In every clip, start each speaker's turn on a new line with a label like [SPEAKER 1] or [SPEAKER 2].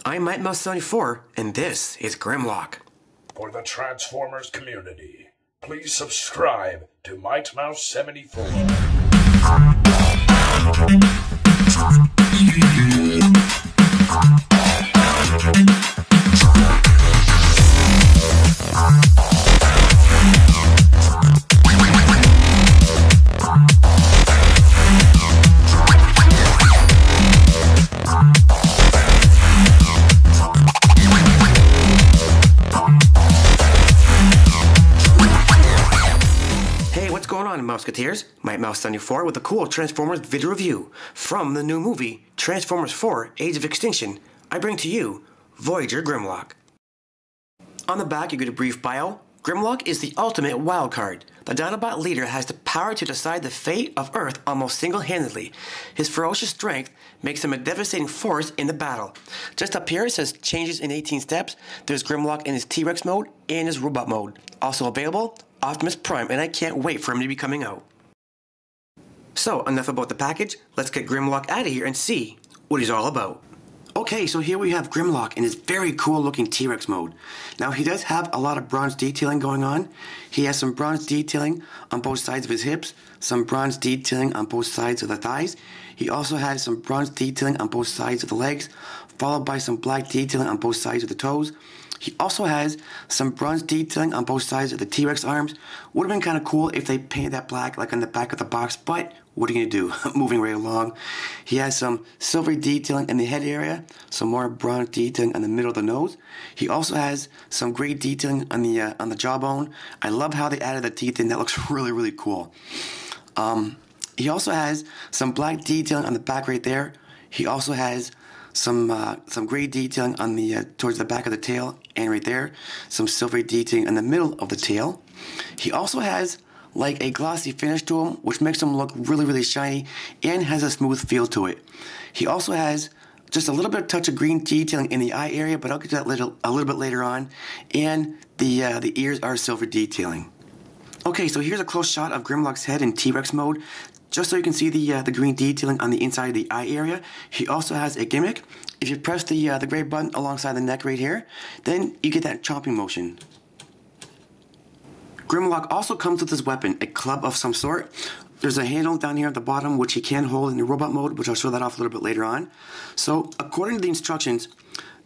[SPEAKER 1] I'm MightMouse74, and this is Grimlock.
[SPEAKER 2] For the Transformers community, please subscribe to MightMouse74.
[SPEAKER 1] What's going on, Mouseketeers? MightMouse74 with a cool Transformers video review from the new movie Transformers 4 Age of Extinction. I bring to you Voyager Grimlock. On the back you get a brief bio. Grimlock is the ultimate wildcard. The Dinobot leader has the power to decide the fate of Earth almost single-handedly. His ferocious strength makes him a devastating force in the battle. Just up here it says changes in 18 steps. There's Grimlock in his T-Rex mode and his robot mode. Also available, Optimus Prime, and I can't wait for him to be coming out. So, enough about the package. Let's get Grimlock out of here and see what he's all about. Okay, so here we have Grimlock in his very cool looking T-Rex mode. Now he does have a lot of bronze detailing going on. He has some bronze detailing on both sides of his hips, some bronze detailing on both sides of the thighs. He also has some bronze detailing on both sides of the legs, followed by some black detailing on both sides of the toes. He also has some bronze detailing on both sides of the T-Rex arms. Would have been kind of cool if they painted that black like on the back of the box, but what are you going to do? Moving right along. He has some silvery detailing in the head area, some more bronze detailing in the middle of the nose. He also has some gray detailing on the jawbone. I love how they added the teeth in. That looks really, really cool. He also has some black detailing on the back right there. He also has some gray detailing on towards the back of the tail and right there. Some silvery detailing in the middle of the tail. He also has like a glossy finish to him, which makes him look really, really shiny and has a smooth feel to it. He also has just a little bit of touch of green detailing in the eye area, but I'll get to that a little bit later on. And the ears are silver detailing. Okay, so here's a close shot of Grimlock's head in T-Rex mode, just so you can see the green detailing on the inside of the eye area. He also has a gimmick. If you press the gray button alongside the neck right here, then you get that chomping motion. Grimlock also comes with his weapon, a club of some sort. There's a handle down here at the bottom which he can hold in the robot mode, which I'll show that off a little bit later on. So according to the instructions,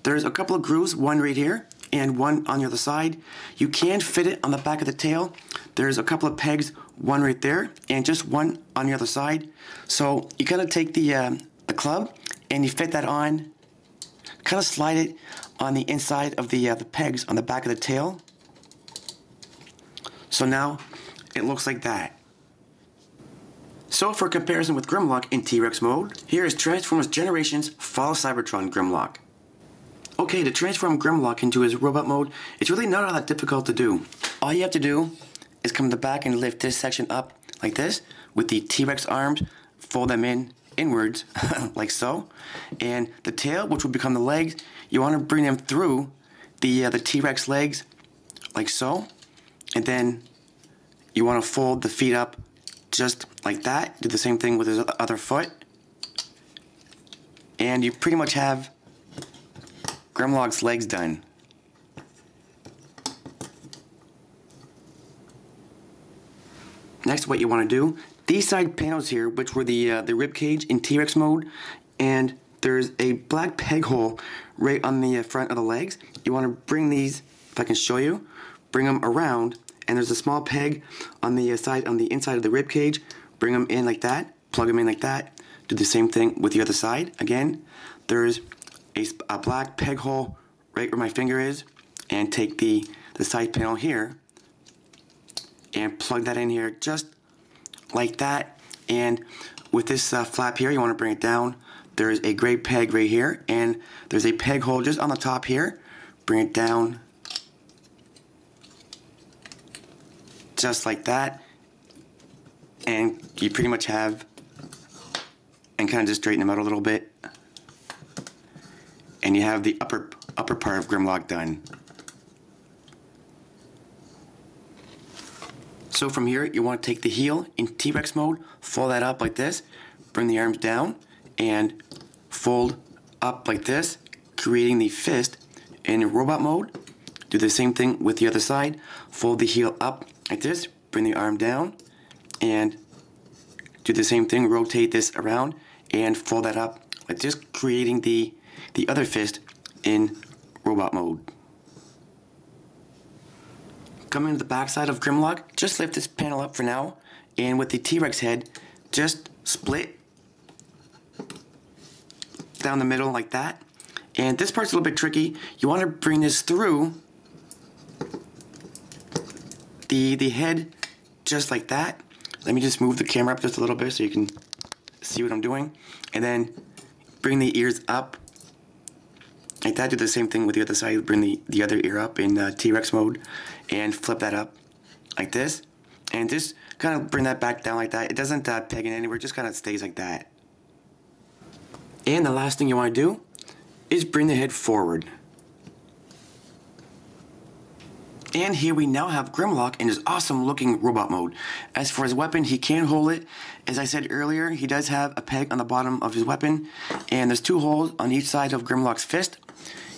[SPEAKER 1] there's a couple of grooves, one right here and one on the other side. You can fit it on the back of the tail. There's a couple of pegs, one right there and just one on the other side. So you kind of take the club and you fit that on, kind of slide it on the inside of the pegs on the back of the tail. So now it looks like that. So for comparison with Grimlock in T-Rex mode, here is Transformers Generations Fall of Cybertron Grimlock. Okay, to transform Grimlock into his robot mode, it's really not all that difficult to do. All you have to do is come to the back and lift this section up like this with the T-Rex arms, fold them inwards like so, and the tail, which will become the legs, you want to bring them through the T-Rex legs like so, and then you want to fold the feet up just like that. Do the same thing with his other foot, and you pretty much have Grimlock's legs done. Next, what you want to do, these side panels here, which were the rib cage in T-Rex mode, and there's a black peg hole right on the front of the legs. You want to bring these, if I can show you, bring them around, and there's a small peg on the inside of the rib cage. Bring them in like that, plug them in like that. Do the same thing with the other side. Again, there's a black peg hole right where my finger is, and take the side panel here and plug that in here just like that. And with this flap here, you want to bring it down. There's a gray peg right here, and there's a peg hole just on the top here. Bring it down just like that, and you pretty much have, and kind of just straighten them out a little bit, and you have the upper part of Grimlock done. So from here, you want to take the heel in T-Rex mode, fold that up like this, bring the arms down, and fold up like this, creating the fist in robot mode. Do the same thing with the other side. Fold the heel up like this, bring the arm down, and do the same thing. Rotate this around and fold that up like this, creating the other fist in robot mode. Coming to the back side of Grimlock, just lift this panel up for now, and with the T-Rex head, just split down the middle like that. And this part's a little bit tricky. You want to bring this through the head just like that. Let me just move the camera up just a little bit so you can see what I'm doing. And then bring the ears up like that. Do the same thing with the other side. Bring the other ear up in T-Rex mode and flip that up like this. And just kind of bring that back down like that. It doesn't peg in anywhere, it just kind of stays like that. And the last thing you want to do is bring the head forward. And here we now have Grimlock in his awesome looking robot mode. As for his weapon, he can hold it. As I said earlier, he does have a peg on the bottom of his weapon, and there's 2 holes on each side of Grimlock's fist.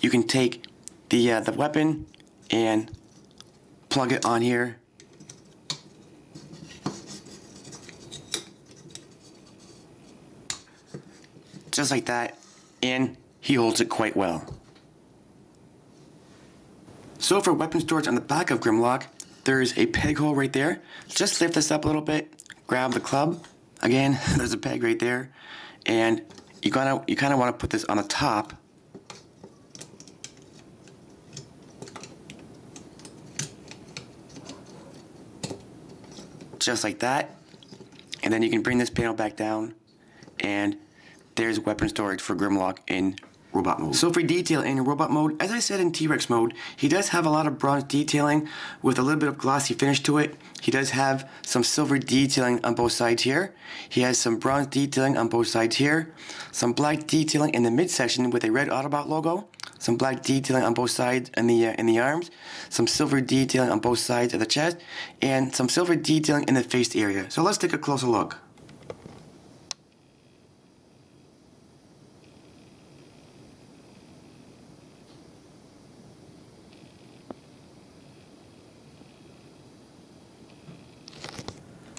[SPEAKER 1] You can take the weapon and plug it on here. Just like that, and he holds it quite well. So for weapon storage on the back of Grimlock, there's a peg hole right there. Just lift this up a little bit, grab the club. Again, there's a peg right there, and you kind of want to put this on the top. Just like that, and then you can bring this panel back down, and there's weapon storage for Grimlock in robot mode. So for detail in robot mode, as I said in T-Rex mode, he does have a lot of bronze detailing with a little bit of glossy finish to it. He does have some silver detailing on both sides here. He has some bronze detailing on both sides here. Some black detailing in the midsection with a red Autobot logo. Some black detailing on both sides in the arms. Some silver detailing on both sides of the chest. And some silver detailing in the face area. So let's take a closer look.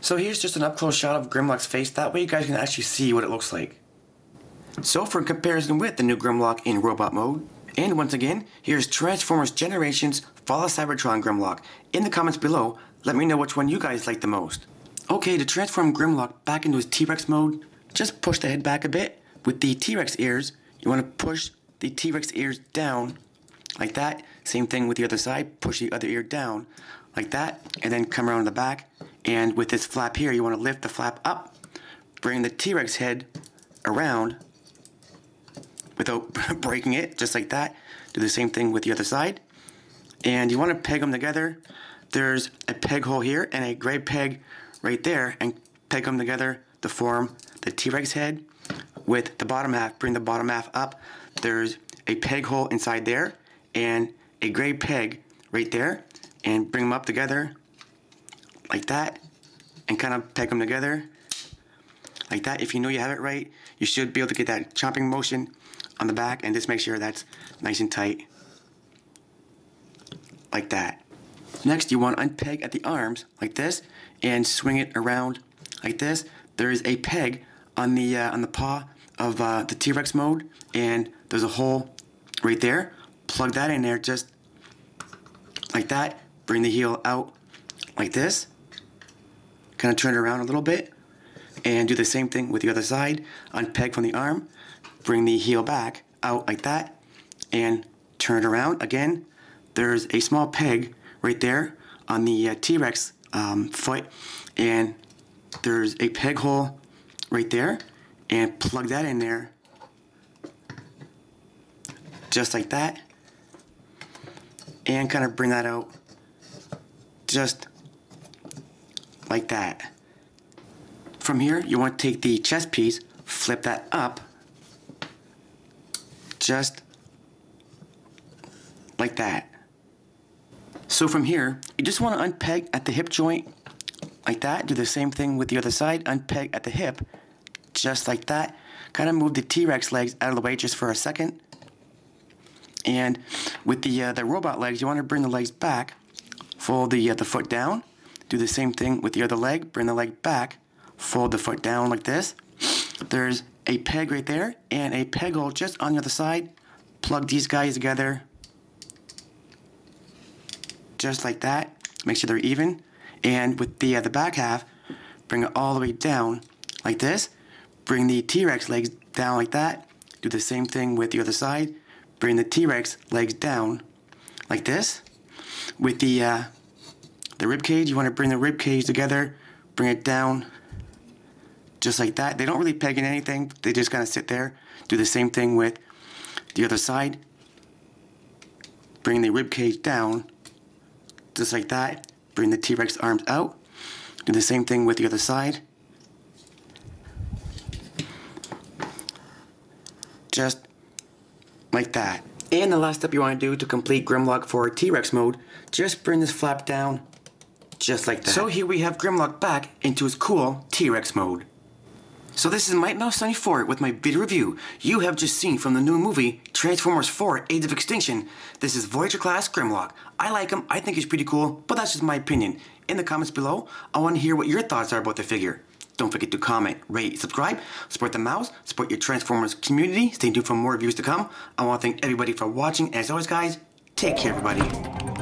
[SPEAKER 1] So here's just an up-close shot of Grimlock's face. That way you guys can actually see what it looks like. So for comparison with the new Grimlock in robot mode, and once again, here's Transformers Generations Fall of Cybertron Grimlock. In the comments below, let me know which one you guys like the most. Okay, to transform Grimlock back into his T-Rex mode, just push the head back a bit. With the T-Rex ears, you want to push the T-Rex ears down like that. Same thing with the other side, push the other ear down like that, and then come around the back. And with this flap here, you want to lift the flap up, bring the T-Rex head around without breaking it, just like that. Do the same thing with the other side. And you want to peg them together. There's a peg hole here and a gray peg right there, and peg them together to form the T-Rex head. With the bottom half, bring the bottom half up. There's a peg hole inside there and a gray peg right there, and bring them up together like that, and kind of peg them together like that. If you know you have it right, you should be able to get that chomping motion on the back, and just make sure that's nice and tight like that. Next, you want to unpeg at the arms like this and swing it around like this. There is a peg on the paw of the T-Rex mode, and there's a hole right there. Plug that in there just like that. Bring the heel out like this. Kind of turn it around a little bit, and do the same thing with the other side. Unpeg from the arm, bring the heel back out like that, and turn it around again. There's a small peg right there on the T-Rex foot, and there's a peg hole right there, and plug that in there just like that, and kind of bring that out just like that. From here, you want to take the chest piece, flip that up, just like that. So from here, you just want to unpeg at the hip joint, like that. Do the same thing with the other side, unpeg at the hip, just like that. Kind of move the T-Rex legs out of the way just for a second. And with the robot legs, you want to bring the legs back, fold the foot down, do the same thing with the other leg, bring the leg back, fold the foot down like this. There's a peg right there and a peg hole just on the other side. Plug these guys together just like that. Make sure they're even. And with the back half, bring it all the way down like this. Bring the T-Rex legs down like that. Do the same thing with the other side. Bring the T-Rex legs down like this. With the rib cage, you want to bring the rib cage together. Bring it down just like that. They don't really peg in anything. They just kind of sit there. Do the same thing with the other side. Bring the rib cage down just like that. Bring the T-Rex arms out. Do the same thing with the other side. Just like that. And the last step you want to do to complete Grimlock for T-Rex mode, just bring this flap down just like that. So here we have Grimlock back into his cool T-Rex mode. So this is Mighty Mouse 74 with my video review you have just seen from the new movie Transformers 4 Age of Extinction. This is Voyager class Grimlock. I like him, I think he's pretty cool, but that's just my opinion. In the comments below, I want to hear what your thoughts are about the figure. Don't forget to comment, rate, subscribe, support the mouse, support your Transformers community. Stay tuned for more reviews to come. I want to thank everybody for watching, and as always guys, take care everybody.